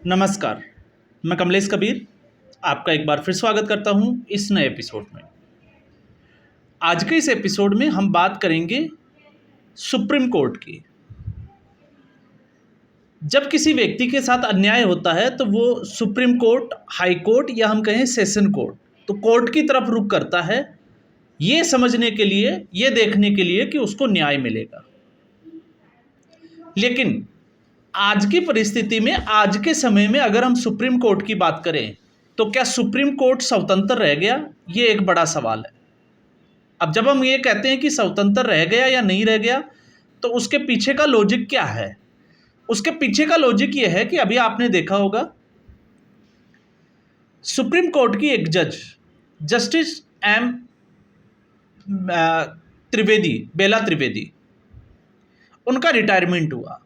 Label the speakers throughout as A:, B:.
A: नमस्कार, मैं कमलेश कबीर आपका एक बार फिर स्वागत करता हूं इस नए एपिसोड में। आज के इस एपिसोड में हम बात करेंगे सुप्रीम कोर्ट की। जब किसी व्यक्ति के साथ अन्याय होता है तो वो सुप्रीम कोर्ट, हाई कोर्ट या हम कहें सेशन कोर्ट, तो कोर्ट की तरफ रुख करता है ये समझने के लिए, ये देखने के लिए कि उसको न्याय मिलेगा। लेकिन आज की परिस्थिति में, आज के समय में अगर हम सुप्रीम कोर्ट की बात करें तो क्या सुप्रीम कोर्ट स्वतंत्र रह गया? ये एक बड़ा सवाल है। अब जब हम ये कहते हैं कि स्वतंत्र रह गया या नहीं रह गया, तो उसके पीछे का लॉजिक क्या है? उसके पीछे का लॉजिक ये है कि अभी आपने देखा होगा सुप्रीम कोर्ट की एक जज जस्टिस एम त्रिवेदी, बेला त्रिवेदी, उनका रिटायरमेंट हुआ।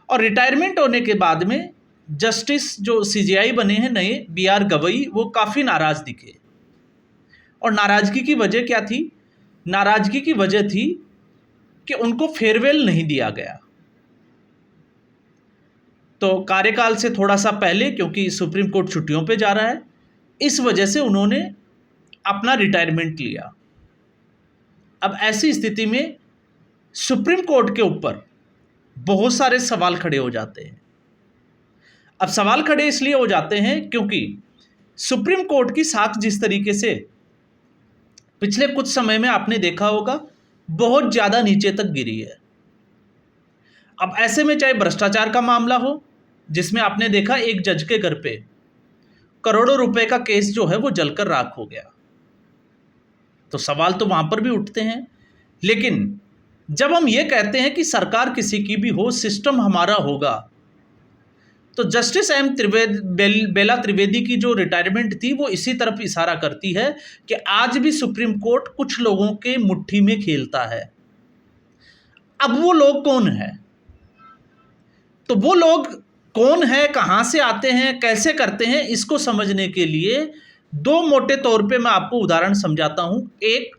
A: और रिटायरमेंट होने के बाद में जस्टिस जो सीजेआई बने हैं नए, बीआर गवई, वो काफ़ी नाराज़ दिखे। और नाराज़गी की वजह क्या थी? नाराज़गी की वजह थी कि उनको फेयरवेल नहीं दिया गया। तो कार्यकाल से थोड़ा सा पहले, क्योंकि सुप्रीम कोर्ट छुट्टियों पे जा रहा है, इस वजह से उन्होंने अपना रिटायरमेंट लिया। अब ऐसी स्थिति में सुप्रीम कोर्ट के ऊपर बहुत सारे सवाल खड़े हो जाते हैं। अब सवाल खड़े इसलिए हो जाते हैं क्योंकि सुप्रीम कोर्ट की साख जिस तरीके से पिछले कुछ समय में आपने देखा होगा बहुत ज़्यादा नीचे तक गिरी है। अब ऐसे में चाहे भ्रष्टाचार का मामला हो, जिसमें आपने देखा एक जज के घर पे करोड़ों रुपए का केस जो है वो जलकर राख हो गया, तो सवाल तो वहाँ पर भी उठते हैं। लेकिन जब हम ये कहते हैं कि सरकार किसी की भी हो, सिस्टम हमारा होगा, तो जस्टिस एम बेला त्रिवेदी की जो रिटायरमेंट थी वो इसी तरफ इशारा करती है कि आज भी सुप्रीम कोर्ट कुछ लोगों के मुट्ठी में खेलता है। अब वो लोग कौन है? तो वो लोग कौन है, कहाँ से आते हैं, कैसे करते हैं, इसको समझने के लिए दो मोटे तौर पे मैं आपको उदाहरण समझाता हूं। एक,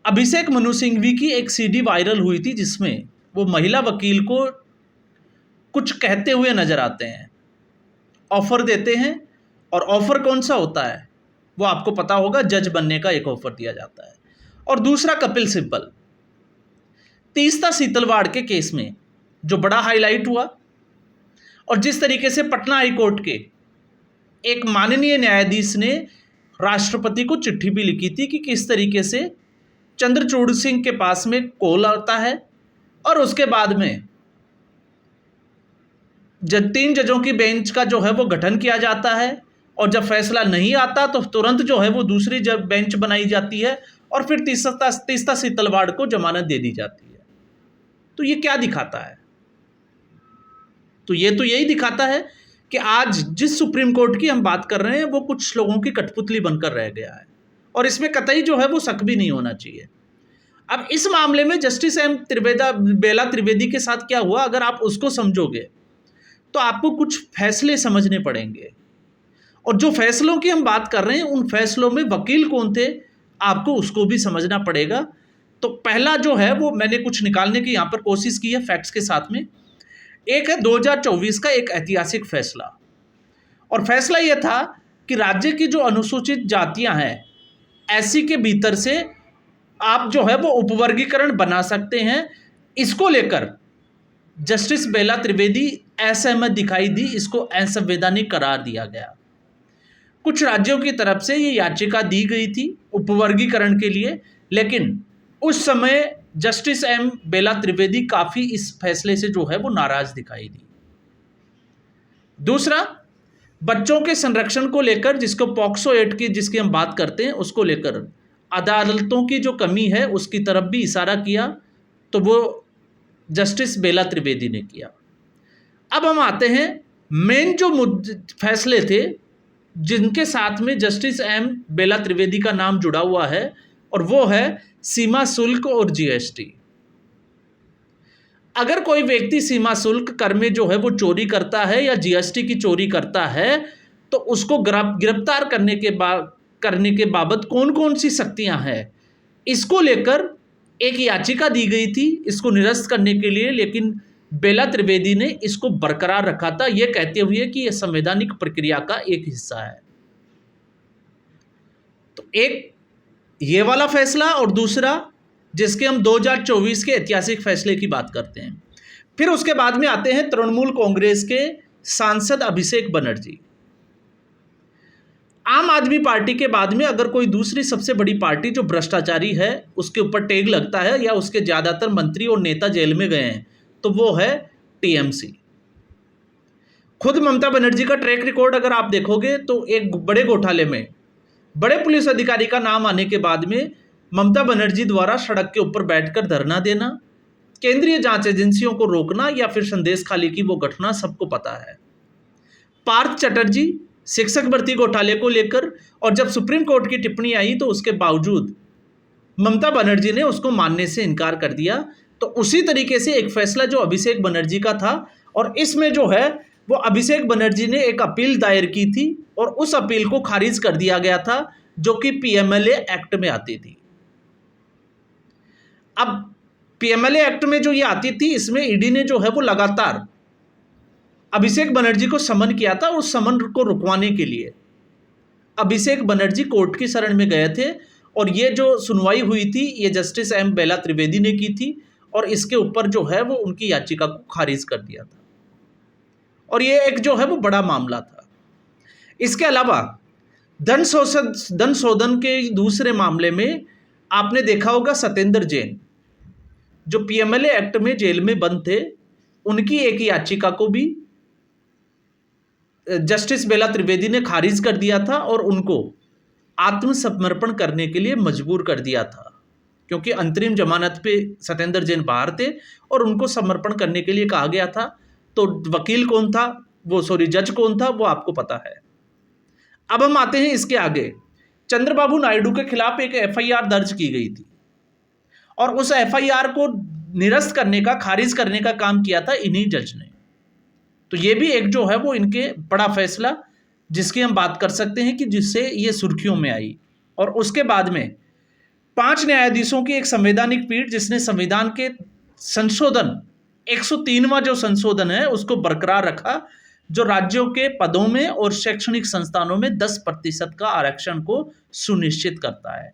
A: अभिषेक मनु सिंघवी की एक सीडी वायरल हुई थी जिसमें वो महिला वकील को कुछ कहते हुए नजर आते हैं, ऑफर देते हैं। और ऑफर कौन सा होता है वो आपको पता होगा, जज बनने का एक ऑफर दिया जाता है। और दूसरा कपिल सिब्बल, तीस्ता सीतलवाड़ के केस में जो बड़ा हाईलाइट हुआ, और जिस तरीके से पटना हाई कोर्ट के एक माननीय न्यायाधीश ने राष्ट्रपति को चिट्ठी भी लिखी थी कि किस तरीके से चंद्रचूड़ सिंह के पास में कॉल आता है और उसके बाद में जब 3 जजों की बेंच का जो है वो गठन किया जाता है, और जब फैसला नहीं आता तो तुरंत जो है वो दूसरी जब बेंच बनाई जाती है और फिर तीस्ता सीतलवाड़ को जमानत दे दी जाती है। तो ये क्या दिखाता है? तो ये तो यही दिखाता है कि आज जिस सुप्रीम कोर्ट की हम बात कर रहे हैं वो कुछ लोगों की कठपुतली बनकर रह गया है, और इसमें कतई जो है वो शक भी नहीं होना चाहिए। अब इस मामले में जस्टिस एम बेला त्रिवेदी के साथ क्या हुआ, अगर आप उसको समझोगे तो आपको कुछ फैसले समझने पड़ेंगे। और जो फैसलों की हम बात कर रहे हैं उन फैसलों में वकील कौन थे, आपको उसको भी समझना पड़ेगा। तो पहला जो है वो मैंने कुछ निकालने की यहाँ पर कोशिश की है फैक्ट्स के साथ में। एक है 2024 का एक ऐतिहासिक फैसला, और फैसला यह था कि राज्य की जो अनुसूचित जातियां हैं, एससी के भीतर से आप जो है वो उपवर्गीकरण बना सकते हैं। इसको लेकर जस्टिस बेला त्रिवेदी असहमत दिखाई दी, इसको असंवैधानिक करार दिया गया। कुछ राज्यों की तरफ से ये याचिका दी गई थी उपवर्गीकरण के लिए, लेकिन उस समय जस्टिस एम बेला त्रिवेदी काफ़ी इस फैसले से जो है वो नाराज दिखाई दी। दूसरा, बच्चों के संरक्षण को लेकर, जिसको पॉक्सो एक्ट की जिसकी हम बात करते हैं, उसको लेकर अदालतों की जो कमी है उसकी तरफ भी इशारा किया, तो वो जस्टिस बेला त्रिवेदी ने किया। अब हम आते हैं मेन जो फैसले थे जिनके साथ में जस्टिस एम बेला त्रिवेदी का नाम जुड़ा हुआ है, और वो है सीमा शुल्क और जीएसटी। अगर कोई व्यक्ति सीमा शुल्क कर में जो है वो चोरी करता है या जीएसटी की चोरी करता है, तो उसको गिरफ्तार करने के बाबत कौन कौन सी शक्तियां हैं, इसको लेकर एक याचिका दी गई थी इसको निरस्त करने के लिए। लेकिन बेला त्रिवेदी ने इसको बरकरार रखा था, यह कहते हुए कि यह संवैधानिक प्रक्रिया का एक हिस्सा है। तो एक ये वाला फैसला और दूसरा जिसके हम 2024 के ऐतिहासिक फैसले की बात करते हैं। फिर उसके बाद में आते हैं तृणमूल कांग्रेस के सांसद अभिषेक बनर्जी। आम आदमी पार्टी के बाद में अगर कोई दूसरी सबसे बड़ी पार्टी जो भ्रष्टाचारी है उसके ऊपर टैग लगता है या उसके ज्यादातर मंत्री और नेता जेल में गए हैं तो वो है टीएमसी। खुद ममता बनर्जी का ट्रैक रिकॉर्ड अगर आप देखोगे तो एक बड़े घोटाले में बड़े पुलिस अधिकारी का नाम आने के बाद में ममता बनर्जी द्वारा सड़क के ऊपर बैठकर धरना देना, केंद्रीय जांच एजेंसियों को रोकना या फिर संदेश खाली की वो घटना सबको पता है। पार्थ चटर्जी शिक्षक भर्ती घोटाले को लेकर, और जब सुप्रीम कोर्ट की टिप्पणी आई तो उसके बावजूद ममता बनर्जी ने उसको मानने से इनकार कर दिया। तो उसी तरीके से एक फैसला जो अभिषेक बनर्जी का था, और इसमें जो है वो अभिषेक बनर्जी ने एक अपील दायर की थी और उस अपील को खारिज कर दिया गया था जो कि पीएमएलए एक्ट में आती थी। अब पीएमएलए एक्ट में जो ये आती थी इसमें ईडी ने जो है वो लगातार अभिषेक बनर्जी को समन किया था। उस समन को रुकवाने के लिए अभिषेक बनर्जी कोर्ट की शरण में गए थे और ये जो सुनवाई हुई थी ये जस्टिस एम बेला त्रिवेदी ने की थी और इसके ऊपर जो है वो उनकी याचिका को खारिज कर दिया था और ये एक जो है वो बड़ा मामला था। इसके अलावा धन शोधन के दूसरे मामले में आपने देखा होगा सत्येंद्र जैन जो पीएमएलए एक्ट में जेल में बंद थे, उनकी एक याचिका को भी जस्टिस बेला त्रिवेदी ने खारिज कर दिया था और उनको आत्मसमर्पण करने के लिए मजबूर कर दिया था क्योंकि अंतरिम जमानत पे सत्येंद्र जैन बाहर थे और उनको समर्पण करने के लिए कहा गया था। तो वकील कौन था जज कौन था वो आपको पता है। अब हम आते हैं इसके आगे। चंद्रबाबू नायडू के खिलाफ एक एफआईआर दर्ज की गई थी और उस एफआईआर को निरस्त करने का, खारिज करने का काम किया था इन्हीं जज ने। तो ये भी एक जो है वो इनके बड़ा फैसला जिसकी हम बात कर सकते हैं कि जिससे ये सुर्खियों में आई। और उसके बाद में 5 न्यायाधीशों की एक संवैधानिक पीठ जिसने संविधान के संशोधन 103वां जो संशोधन है उसको बरकरार रखा, जो राज्यों के पदों में और शैक्षणिक संस्थानों में 10% का आरक्षण को सुनिश्चित करता है।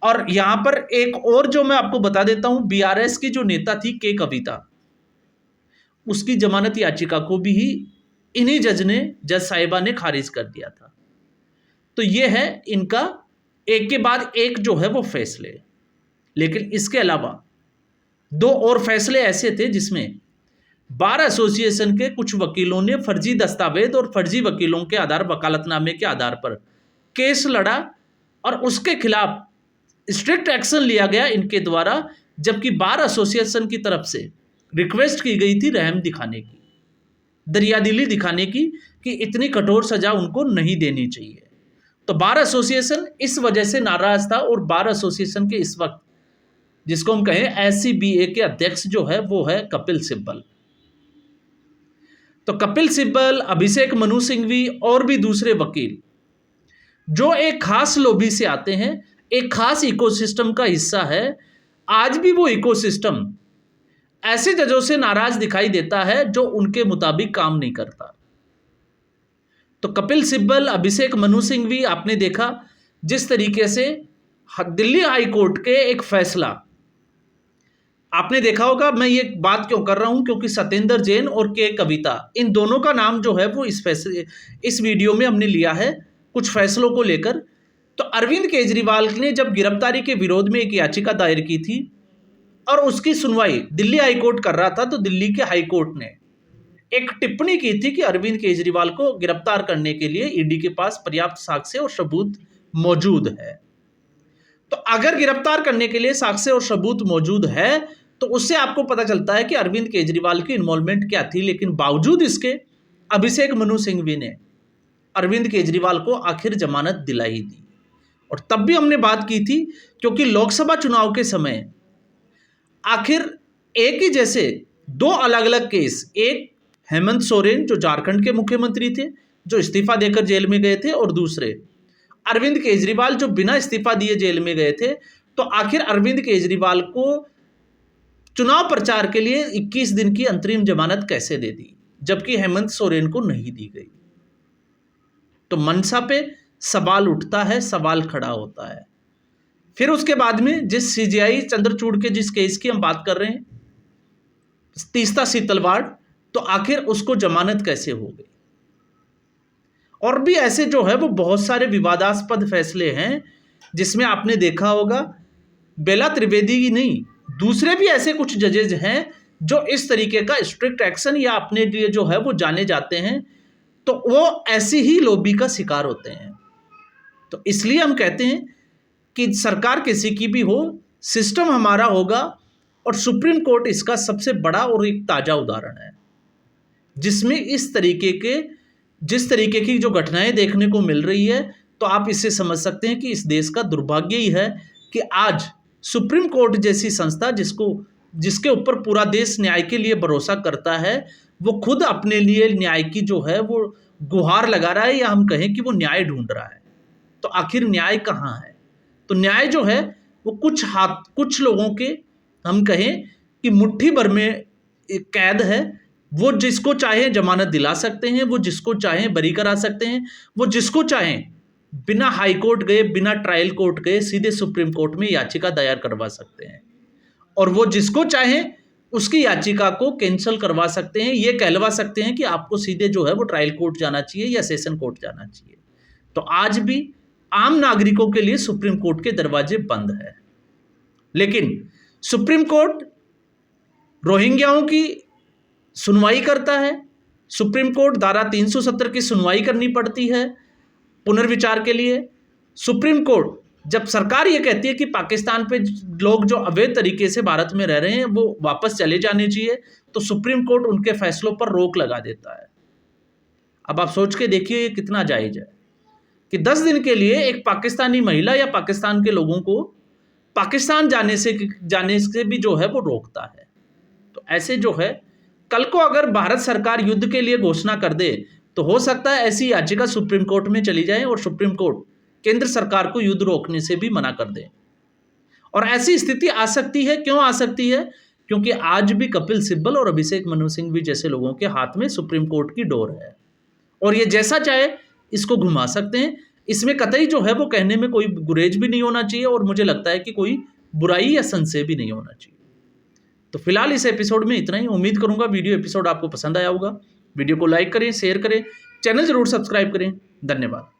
A: और यहां पर एक और जो मैं आपको बता देता हूं, बीआरएस की जो नेता थी के कविता, उसकी जमानत याचिका को भी इन्हीं जज साहिबा ने खारिज कर दिया था। तो ये है इनका एक के बाद एक जो है वो फैसले। लेकिन इसके अलावा 2 और फैसले ऐसे थे जिसमें बार एसोसिएशन के कुछ वकीलों ने फर्जी दस्तावेज और फर्जी वकीलों के वकालतनामे के आधार पर केस लड़ा और उसके खिलाफ स्ट्रिक्ट एक्शन लिया गया इनके द्वारा, जबकि बार एसोसिएशन की तरफ से रिक्वेस्ट की गई थी रहम दिखाने की, दरियादिली दिखाने की कि इतनी कठोर सजा उनको नहीं देनी चाहिए। तो बार एसोसिएशन इस वजह से नाराज था और बार एसोसिएशन के इस वक्त जिसको हम कहें एससीबीए के अध्यक्ष जो है वो है कपिल सिब्बल। तो कपिल सिब्बल, अभिषेक मनु सिंघवी और भी दूसरे वकील जो एक खास लॉबी से आते हैं, एक खास इकोसिस्टम का हिस्सा है, आज भी वो इकोसिस्टम ऐसे जजों से नाराज दिखाई देता है जो उनके मुताबिक काम नहीं करता। तो कपिल सिब्बल, अभिषेक मनु सिंघवी, आपने देखा जिस तरीके से दिल्ली हाई कोर्ट के एक फैसला आपने देखा होगा। मैं ये बात क्यों कर रहा हूं क्योंकि सत्येंद्र जैन और के कविता, इन दोनों का नाम जो है वो इस वीडियो में हमने लिया है कुछ फैसलों को लेकर। तो अरविंद केजरीवाल ने जब गिरफ्तारी के विरोध में एक याचिका दायर की थी और उसकी सुनवाई दिल्ली हाई कोर्ट कर रहा था, तो दिल्ली के हाई कोर्ट ने एक टिप्पणी की थी कि अरविंद केजरीवाल को गिरफ्तार करने के लिए ईडी के पास पर्याप्त साक्ष्य और सबूत मौजूद है। तो अगर गिरफ्तार करने के लिए साक्ष्य और सबूत मौजूद है तो उससे आपको पता चलता है कि अरविंद केजरीवाल की इन्वॉल्वमेंट क्या थी। लेकिन बावजूद इसके अभिषेक मनु सिंघवी ने अरविंद केजरीवाल को आखिर जमानत दिलाई दी। और तब भी हमने बात की थी क्योंकि लोकसभा चुनाव के समय आखिर एक ही जैसे 2 अलग अलग केस, एक हेमंत सोरेन जो झारखंड के मुख्यमंत्री थे जो इस्तीफा देकर जेल में गए थे और दूसरे अरविंद केजरीवाल जो बिना इस्तीफा दिए जेल में गए थे। तो आखिर अरविंद केजरीवाल को चुनाव प्रचार के लिए 21 दिन की अंतरिम जमानत कैसे दे दी, जबकि हेमंत सोरेन को नहीं दी गई। तो मंशा पे सवाल उठता है, सवाल खड़ा होता है। फिर उसके बाद में जिस सीजीआई चंद्रचूड़ के जिस केस की हम बात कर रहे हैं, तीस्ता सीतलवाड़, तो आखिर उसको जमानत कैसे हो गई। और भी ऐसे जो है वो बहुत सारे विवादास्पद फैसले हैं, जिसमें आपने देखा होगा बेला त्रिवेदी ही नहीं, दूसरे भी ऐसे कुछ जजेज हैं जो इस तरीके का स्ट्रिक्ट एक्शन या अपने लिए जो है वो जाने जाते हैं, तो वो ऐसी ही लॉबी का शिकार होते हैं। तो इसलिए हम कहते हैं कि सरकार किसी की भी हो, सिस्टम हमारा होगा, और सुप्रीम कोर्ट इसका सबसे बड़ा और एक ताज़ा उदाहरण है, जिसमें इस तरीके के जिस तरीके की जो घटनाएं देखने को मिल रही है, तो आप इससे समझ सकते हैं कि इस देश का दुर्भाग्य ही है कि आज सुप्रीम कोर्ट जैसी संस्था जिसके ऊपर पूरा देश न्याय के लिए भरोसा करता है, वो खुद अपने लिए न्याय की जो है वो गुहार लगा रहा है, या हम कहें कि वो न्याय ढूंढ रहा है। तो आखिर न्याय कहाँ है? तो न्याय जो है वो कुछ लोगों के, हम कहें कि मुट्ठी भर में कैद है। वो जिसको चाहे जमानत दिला सकते हैं, वो जिसको चाहे बरी करा सकते हैं, वो जिसको चाहे बिना हाई कोर्ट गए, बिना ट्रायल कोर्ट गए सीधे सुप्रीम कोर्ट में याचिका दायर करवा सकते हैं, और वो जिसको चाहे उसकी याचिका को कैंसिल करवा सकते हैं, ये कहलवा सकते हैं कि आपको सीधे जो है वो ट्रायल कोर्ट जाना चाहिए या सेशन कोर्ट जाना चाहिए। तो आज भी आम नागरिकों के लिए सुप्रीम कोर्ट के दरवाजे बंद है। लेकिन सुप्रीम कोर्ट रोहिंग्याओं की सुनवाई करता है, सुप्रीम कोर्ट धारा 370 की सुनवाई करनी पड़ती है पुनर्विचार के लिए। सुप्रीम कोर्ट जब सरकार ये कहती है कि पाकिस्तान पे लोग जो अवैध तरीके से भारत में रह रहे हैं वो वापस चले जाने चाहिए, तो सुप्रीम कोर्ट उनके फैसलों पर रोक लगा देता है। अब आप सोच के देखिए ये कितना जायज है कि 10 दिन के लिए एक पाकिस्तानी महिला या पाकिस्तान के लोगों को पाकिस्तान जाने से भी जो है वो रोकता है। तो ऐसे जो है, कल को अगर भारत सरकार युद्ध के लिए घोषणा कर दे, तो हो सकता है ऐसी याचिका सुप्रीम कोर्ट में चली जाए और सुप्रीम कोर्ट केंद्र सरकार को युद्ध रोकने से भी मना कर दे। और ऐसी स्थिति आ सकती है। क्यों आ सकती है? क्योंकि आज भी कपिल सिब्बल और अभिषेक मनु सिंघवी जैसे लोगों के हाथ में सुप्रीम कोर्ट की डोर है, और ये जैसा चाहे इसको घुमा सकते हैं। इसमें कतई जो है वो कहने में कोई गुरेज भी नहीं होना चाहिए, और मुझे लगता है कि कोई बुराई या संशय भी नहीं होना चाहिए। तो फिलहाल इस एपिसोड में इतना ही। उम्मीद करूंगा वीडियो एपिसोड आपको पसंद आया होगा। वीडियो को लाइक करें, शेयर करें, चैनल जरूर सब्सक्राइब करें। धन्यवाद।